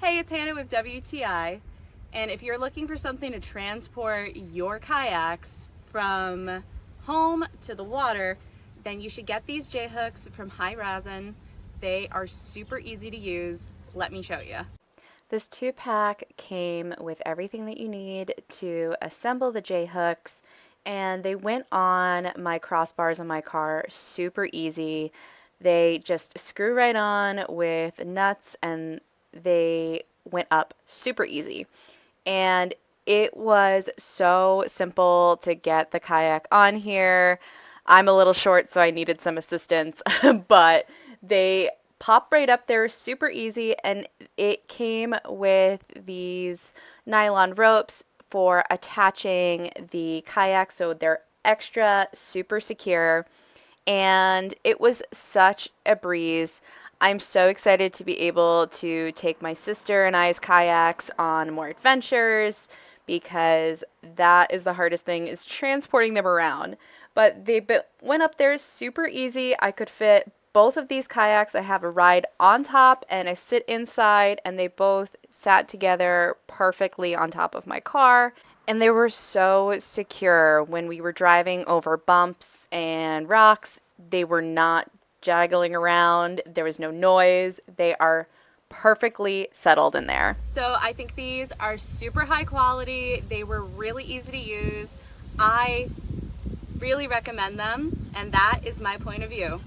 Hey, it's Hannah with WTI, and if you're looking for something to transport your kayaks from home to the water, then you should get these J-hooks from HIGHRAZON. They are super easy to use. Let me show you. This 2-pack came with everything that you need to assemble the J-hooks, and they went on my crossbars on my car super easy. They just screw right on with nuts and they went up super easy. And it was so simple to get the kayak on here. I'm a little short, so I needed some assistance, but they pop right up there super easy, and it came with these nylon ropes for attaching the kayak, so they're extra super secure, and it was such a breeze. I'm so excited to be able to take my sister and I's kayaks on more adventures, because that is the hardest thing, is transporting them around. But they went up there super easy. I could fit both of these kayaks. I have a ride on top and I sit inside, and they both sat together perfectly on top of my car. And they were so secure when we were driving over bumps and rocks. They were not jaggling around. There was no noise. They are perfectly settled in there. So I think these are super high quality. They were really easy to use. I really recommend them, and that is my point of view.